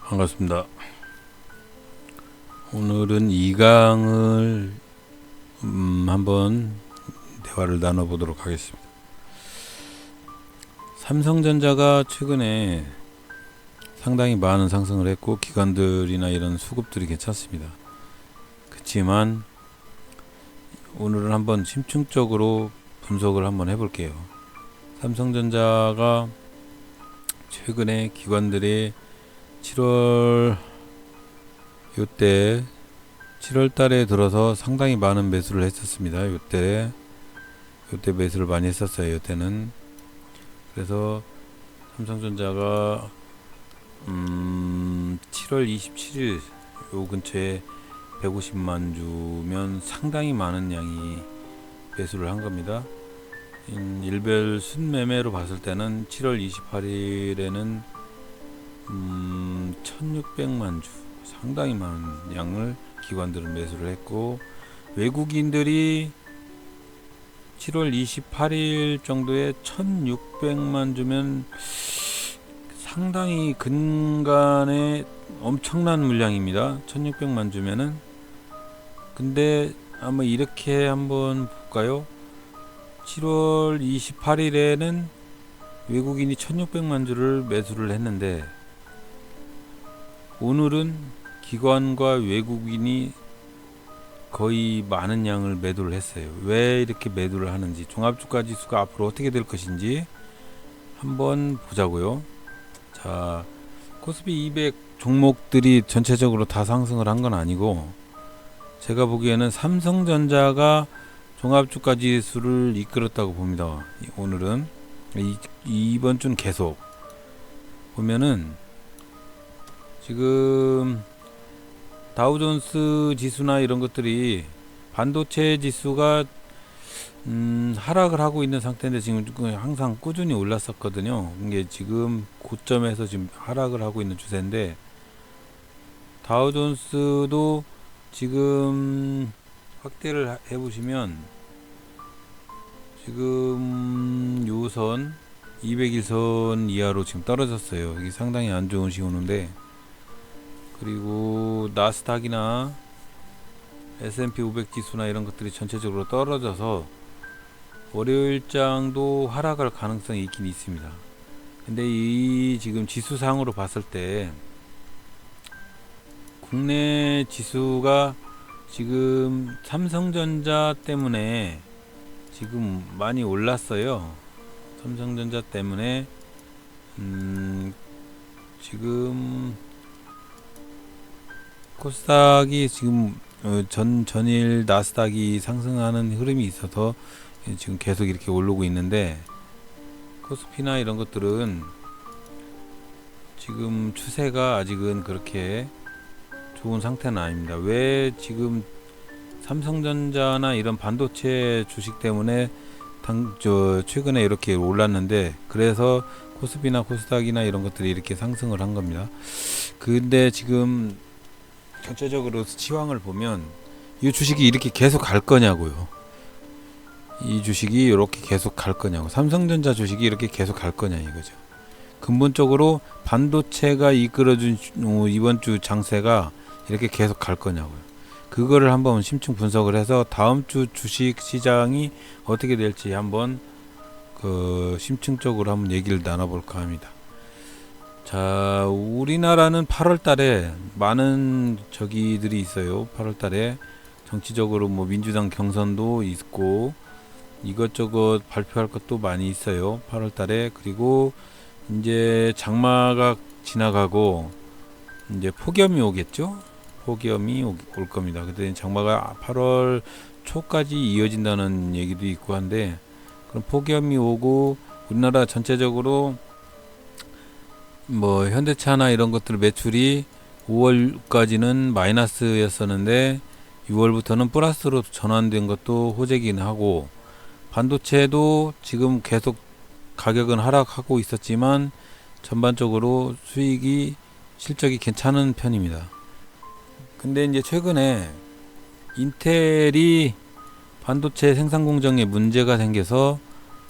반갑습니다. 오늘은 2강을 한번 대화를 나눠보도록 하겠습니다. 삼성전자가 최근에 상당히 많은 상승을 했고 기관들이나 이런 수급들이 괜찮습니다. 그렇지만 오늘은 한번 심층적으로 분석을 한번 해볼게요. 삼성전자가 최근에 기관들이 7월 요때 7월 달에 들어서 상당히 많은 매수를 했었습니다. 요때 매수를 많이 했었어요. 요때는. 그래서 삼성전자가 7월 27일 요 근처에 150만 주면 상당히 많은 양이 매수를 한 겁니다. 일별 순매매로 봤을 때는 7월 28일에는 1600만 주 상당히 많은 양을 기관들은 매수를 했고, 외국인들이 7월 28일 정도에 1600만 주면 상당히 근간에 엄청난 물량입니다. 1600만 주면은. 근데 한번 이렇게 한번 볼까요? 7월 28일에는 외국인이 1600만 주를 매수를 했는데, 오늘은 기관과 외국인이 거의 많은 양을 매도를 했어요. 왜 이렇게 매도를 하는지, 종합주가 지수가 앞으로 어떻게 될 것인지 한번 보자고요. 자, 코스피 200 종목들이 전체적으로 다 상승을 한 건 아니고, 제가 보기에는 삼성전자가 종합주가 지수를 이끌었다고 봅니다. 오늘은 이번 주는 계속 보면은 지금 다우존스 지수나 이런 것들이 반도체 지수가 하락을 하고 있는 상태인데 지금 항상 꾸준히 올랐었거든요. 이게 지금 고점에서 지금 하락을 하고 있는 추세인데, 다우존스도 지금 확대를 해보시면 지금 요선 200일선 이하로 지금 떨어졌어요. 이게 상당히 안 좋은 신호인데, 그리고 나스닥이나 S&P 500 지수나 이런 것들이 전체적으로 떨어져서 월요일장도 하락할 가능성이 있긴 있습니다. 근데 이 지금 지수상으로 봤을 때 국내 지수가 지금 삼성전자 때문에 지금 많이 올랐어요. 삼성전자 때문에 지금 코스닥이 지금 전일 나스닥이 상승하는 흐름이 있어서 지금 계속 이렇게 오르고 있는데, 코스피나 이런 것들은 지금 추세가 아직은 그렇게 좋은 상태는 아닙니다. 왜 지금 삼성전자나 이런 반도체 주식 때문에 최근에 이렇게 올랐는데, 그래서 코스피나 코스닥이나 이런 것들이 이렇게 상승을 한 겁니다. 근데 지금 전체적으로 시황을 보면 이 주식이 이렇게 계속 갈 거냐고요. 이 주식이 이렇게 계속 갈 거냐고. 삼성전자 주식이 이렇게 계속 갈 거냐 이거죠. 근본적으로 반도체가 이끌어준 이번 주 장세가 이렇게 계속 갈 거냐고요. 그거를 한번 심층 분석을 해서 다음 주 주식 시장이 어떻게 될지 한번 심층적으로 한번 얘기를 나눠볼까 합니다. 자, 우리나라는 8월 달에 많은 저기들이 있어요. 8월 달에 정치적으로 뭐 민주당 경선도 있고 이것저것 발표할 것도 많이 있어요. 8월 달에. 그리고 이제 장마가 지나가고 이제 폭염이 오겠죠. 폭염이 올 겁니다. 그때 장마가 8월 초까지 이어진다는 얘기도 있고 한데, 그럼 폭염이 오고 우리나라 전체적으로 뭐 현대차나 이런 것들 매출이 5월까지는 마이너스였었는데 6월부터는 플러스로 전환된 것도 호재긴 하고, 반도체도 지금 계속 가격은 하락하고 있었지만 전반적으로 수익이 실적이 괜찮은 편입니다. 근데 이제 최근에 인텔이 반도체 생산 공정에 문제가 생겨서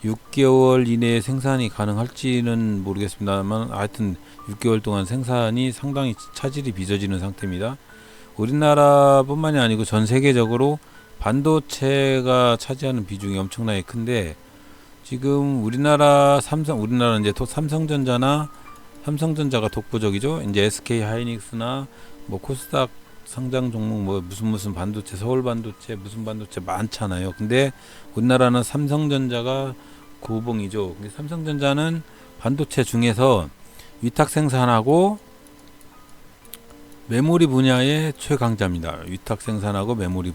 6개월 이내에 생산이 가능할지는 모르겠습니다만 하여튼 6개월 동안 생산이 상당히 차질이 빚어지는 상태입니다. 우리나라뿐만이 아니고 전 세계적으로 반도체가 차지하는 비중이 엄청나게 큰데 지금 우리나라는 이제 또 삼성전자가 독보적이죠. 이제 SK 하이닉스나 뭐 코스닥 상장 종목 뭐 무슨 반도체, 서울 반도체, 무슨 반도체 많잖아요. 근데 우리나라는 삼성전자가 고봉이죠. 근데 삼성전자는 반도체 중에서 위탁 생산하고 메모리 분야의 최강자입니다. 위탁 생산하고 메모리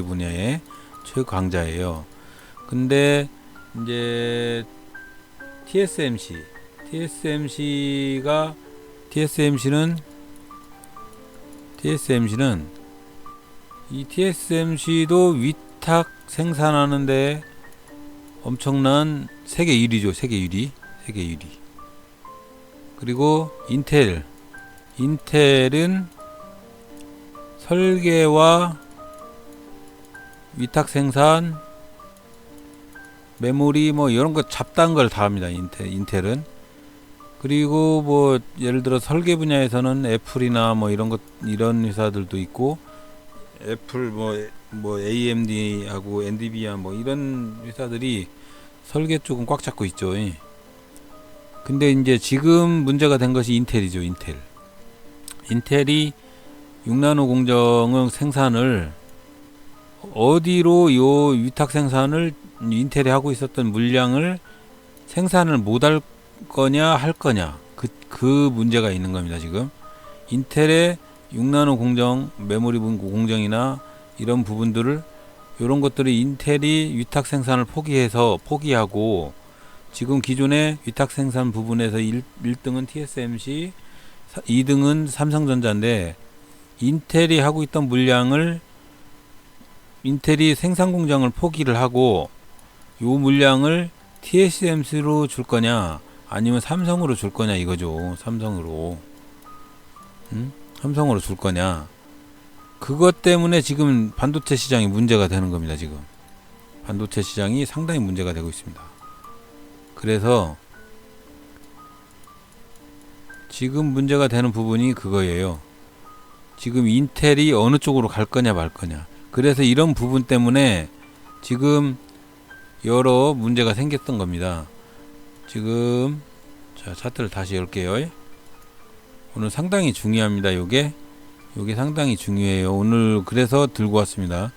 분야의 최강자예요. 근데 이제 TSMC도 위탁 생산하는데 엄청난 세계 1위죠. 세계 1위. 그리고 인텔은 설계와 위탁 생산, 메모리 뭐 이런 거 잡다한 걸 다 합니다. 인텔은. 그리고 뭐 예를 들어 설계 분야에서는 애플이나 뭐 이런 회사들도 있고, 애플 뭐 AMD하고 엔비디아 뭐 이런 회사들이 설계 쪽은 꽉 잡고 있죠. 근데 이제 지금 문제가 된 것이 인텔이죠. 인텔이 6나노 공정의 생산을 어디로 요 위탁 생산을 인텔이 하고 있었던 물량을 생산을 못할 거냐 할 거냐 그 문제가 있는 겁니다. 지금 인텔의 6나노 공정, 메모리 공정이나 이런 부분들을 이런 것들을 인텔이 위탁 생산을 포기하고 지금 기존의 위탁 생산 부분에서 1등은 TSMC, 2등은 삼성전자인데 인텔이 하고 있던 물량을 인텔이 생산 공장을 포기를 하고 요 물량을 TSMC로 줄 거냐 아니면 삼성으로 줄 거냐 이거죠. 삼성으로 줄 거냐. 그것 때문에 지금 반도체 시장이 문제가 되는 겁니다. 지금 반도체 시장이 상당히 문제가 되고 있습니다. 그래서 지금 문제가 되는 부분이 그거예요. 지금 인텔이 어느 쪽으로 갈 거냐 말 거냐. 그래서 이런 부분 때문에 지금 여러 문제가 생겼던 겁니다. 지금 자 차트를 다시 열게요. 오늘 상당히 중요합니다. 요게 상당히 중요해요. 오늘 그래서 들고 왔습니다.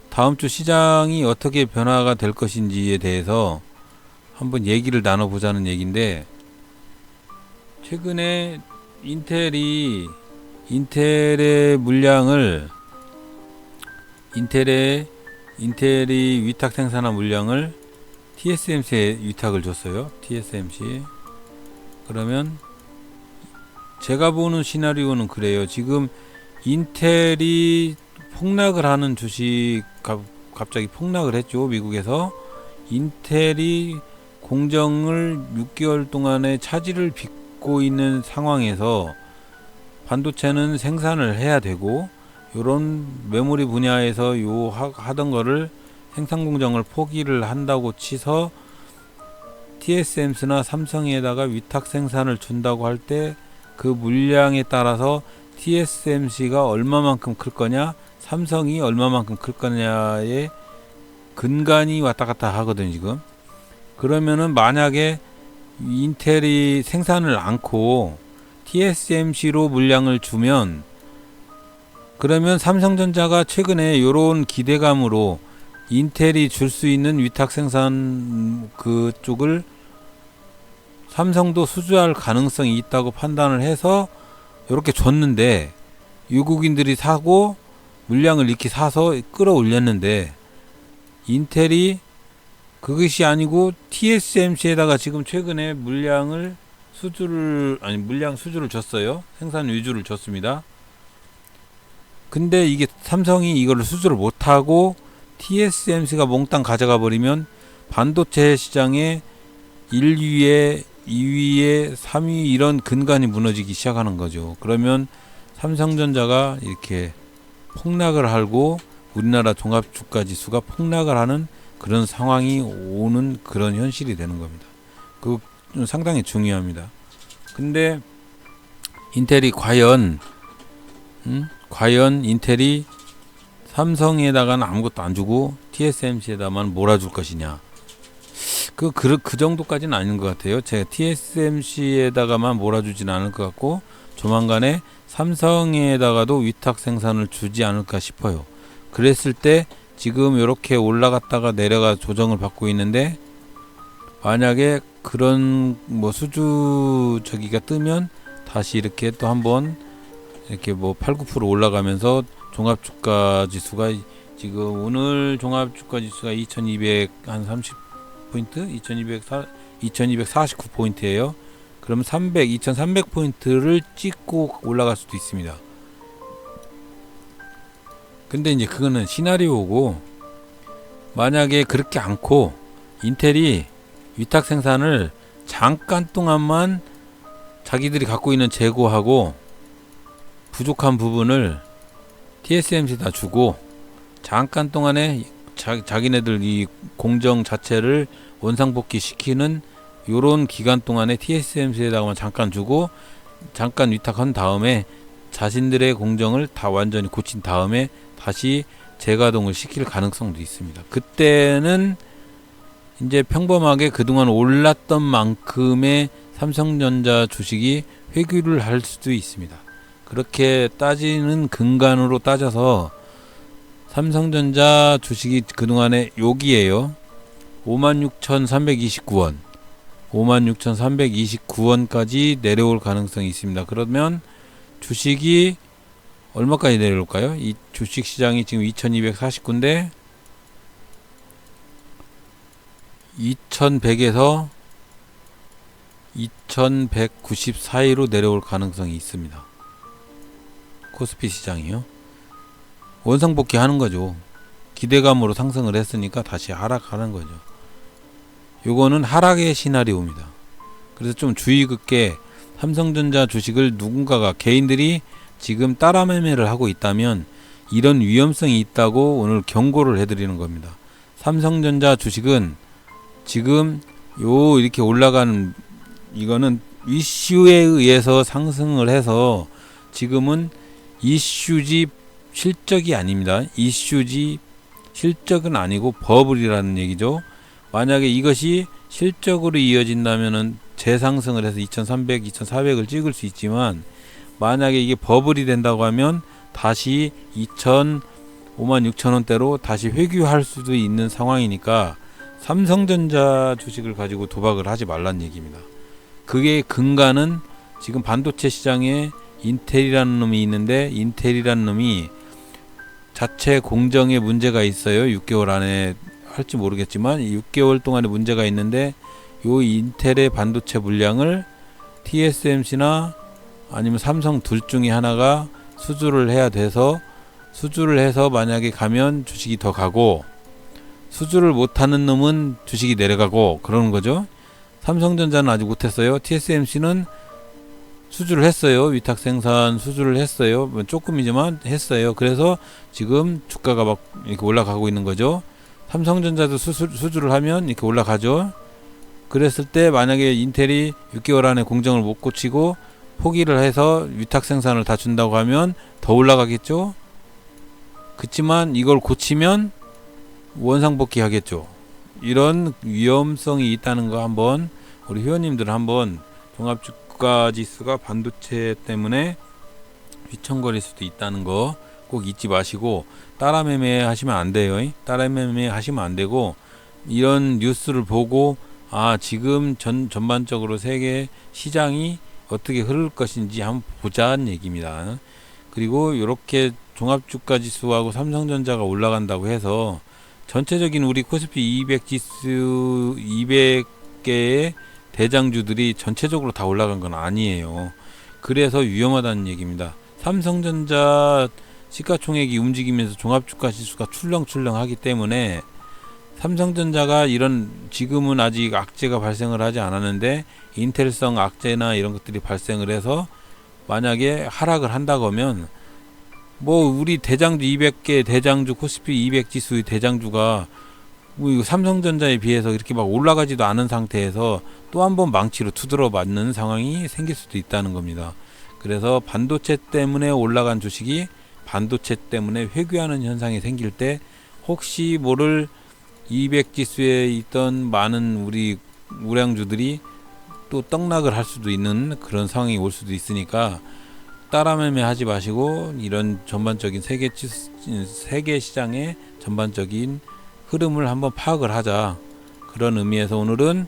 다음 주 시장이 어떻게 변화가 될 것인지에 대해서 한번 얘기를 나눠보자는 얘기인데, 최근에 인텔의 물량을 인텔이 위탁 생산한 물량을 TSMC에 위탁을 줬어요. TSMC. 그러면 제가 보는 시나리오는 그래요. 지금 인텔이 폭락을 하는 주식 갑자기 폭락을 했죠. 미국에서 인텔이 공정을 6개월 동안에 차질을 빚고 있는 상황에서 반도체는 생산을 해야 되고, 요런 메모리 분야에서 하던 거를 생산 공정을 포기를 한다고 치서 TSMC나 삼성에다가 위탁 생산을 준다고 할 때 그 물량에 따라서 TSMC가 얼마만큼 클 거냐, 삼성이 얼마만큼 클 거냐의 근간이 왔다 갔다 하거든 지금. 그러면은 만약에 인텔이 생산을 않고 TSMC로 물량을 주면, 그러면 삼성전자가 최근에 요런 기대감으로 인텔이 줄 수 있는 위탁 생산 그쪽을 삼성도 수주할 가능성이 있다고 판단을 해서 이렇게 줬는데, 외국인들이 사고 물량을 이렇게 사서 끌어올렸는데, 인텔이 그것이 아니고 TSMC에다가 지금 최근에 물량 수주를 줬어요. 생산 위주를 줬습니다. 근데 이게 삼성이 이거를 수주를 못하고 TSMC가 몽땅 가져가 버리면 반도체 시장의 1위에 2위에 3위 이런 근간이 무너지기 시작하는 거죠. 그러면 삼성전자가 이렇게 폭락을 하고 우리나라 종합주가 지수가 폭락을 하는 그런 상황이 오는 그런 현실이 되는 겁니다. 그 상당히 중요합니다. 근데 인텔이 과연 인텔이 삼성에다가는 아무것도 안 주고 TSMC에다만 몰아줄 것이냐? 그 정도까지는 아닌 것 같아요. 제가 TSMC에다가만 몰아주진 않을 것 같고 조만간에 삼성에다가도 위탁 생산을 주지 않을까 싶어요. 그랬을 때 지금 이렇게 올라갔다가 내려가 조정을 받고 있는데 만약에 그런 뭐 수주 저기가 뜨면 다시 이렇게 또 한번 이렇게 뭐 8, 9% 올라가면서 종합주가 지수가 지금 오늘 종합주가 지수가 2230포인트 2249포인트예요. 그럼 2300포인트를 찍고 올라갈 수도 있습니다. 근데 이제 그거는 시나리오고, 만약에 그렇게 않고 인텔이 위탁 생산을 잠깐 동안만 자기들이 갖고 있는 재고하고 부족한 부분을 TSMC에다 주고 잠깐 동안에 자기네들 이 공정 자체를 원상복귀 시키는 요런 기간 동안에 TSMC에다가만 잠깐 주고 잠깐 위탁한 다음에 자신들의 공정을 다 완전히 고친 다음에 다시 재가동을 시킬 가능성도 있습니다. 그때는 이제 평범하게 그동안 올랐던 만큼의 삼성전자 주식이 회귀를 할 수도 있습니다. 그렇게 따지는 근간으로 따져서 삼성전자 주식이 그동안에 여기에요. 56,329원 56,329원까지 내려올 가능성이 있습니다. 그러면 주식이 얼마까지 내려올까요? 이 주식 시장이 지금 2249인데 2100에서 2190 사이로 내려올 가능성이 있습니다. 코스피 시장이요. 원상복귀 하는 거죠. 기대감으로 상승을 했으니까 다시 하락하는 거죠. 요거는 하락의 시나리오입니다. 그래서 좀 주의 깊게 삼성전자 주식을 누군가가 개인들이 지금 따라 매매를 하고 있다면 이런 위험성이 있다고 오늘 경고를 해드리는 겁니다. 삼성전자 주식은 지금 요 이렇게 올라가는 이거는 이슈에 의해서 상승을 해서 지금은 이슈지 실적이 아닙니다. 이슈지 실적은 아니고 버블이라는 얘기죠. 만약에 이것이 실적으로 이어진다면은 재상승을 해서 2300, 2400을 찍을 수 있지만 만약에 이게 버블이 된다고 하면 다시 56,000원대로 다시 회귀할 수도 있는 상황이니까 삼성전자 주식을 가지고 도박을 하지 말란 얘기입니다. 그게 근간은 지금 반도체 시장에 인텔이라는 놈이 있는데 인텔이라는 놈이 자체 공정에 문제가 있어요. 6개월 안에 할지 모르겠지만 6개월 동안에 문제가 있는데 요 인텔의 반도체 물량을 TSMC나 아니면 삼성 둘 중에 하나가 수주를 해야 돼서 수주를 해서 만약에 가면 주식이 더 가고 수주를 못하는 놈은 주식이 내려가고 그러는 거죠. 삼성전자는 아직 못했어요. TSMC는 수주를 했어요. 위탁 생산 수주를 했어요. 조금이지만 했어요. 그래서 지금 주가가 막 이렇게 올라가고 있는 거죠. 삼성전자도 수주를 하면 이렇게 올라가죠. 그랬을 때 만약에 인텔이 6개월 안에 공정을 못 고치고 포기를 해서 위탁 생산을 다 준다고 하면 더 올라가겠죠. 그렇지만 이걸 고치면 원상복귀 하겠죠. 이런 위험성이 있다는 거 한번 우리 회원님들 한번 종합주가지수가 반도체 때문에 휘청거릴 수도 있다는 거 꼭 잊지 마시고 따라 매매 하시면 안 돼요. 따라 매매 하시면 안 되고 이런 뉴스를 보고 지금 전반적으로 세계 시장이 어떻게 흐를 것인지 한번 보자는 얘기입니다. 그리고 이렇게 종합주가지수하고 삼성전자가 올라간다고 해서 전체적인 우리 코스피 200 지수 200개의 대장주들이 전체적으로 다 올라간 건 아니에요. 그래서 위험하다는 얘기입니다. 삼성전자 시가총액이 움직이면서 종합주가지수가 출렁출렁 하기 때문에 삼성전자가 이런 지금은 아직 악재가 발생을 하지 않았는데 인텔성 악재나 이런 것들이 발생을 해서 만약에 하락을 한다고 하면 뭐 우리 대장주 200개 대장주 코스피 200 지수의 대장주가 뭐 이거 삼성전자에 비해서 이렇게 막 올라가지도 않은 상태에서 또 한 번 망치로 두드러 맞는 상황이 생길 수도 있다는 겁니다. 그래서 반도체 때문에 올라간 주식이 반도체 때문에 회귀하는 현상이 생길 때 혹시 모를 200지수에 있던 많은 우리 우량주들이 또 떡락을 할 수도 있는 그런 상황이 올 수도 있으니까 따라 매매하지 마시고 이런 전반적인 세계 시장의 전반적인 흐름을 한번 파악을 하자. 그런 의미에서 오늘은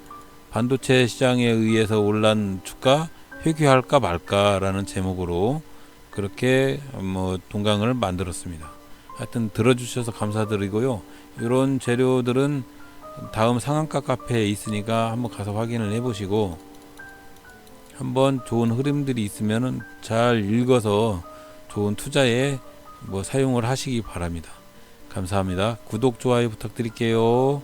반도체 시장에 의해서 올란 주가 회귀할까 말까라는 제목으로 그렇게 동강을 만들었습니다. 하여튼 들어주셔서 감사드리고요. 이런 재료들은 다음 상한가 카페에 있으니까 한번 가서 확인을 해보시고 한번 좋은 흐름들이 있으면은 잘 읽어서 좋은 투자에 사용을 하시기 바랍니다. 감사합니다. 구독, 좋아요 부탁드릴게요.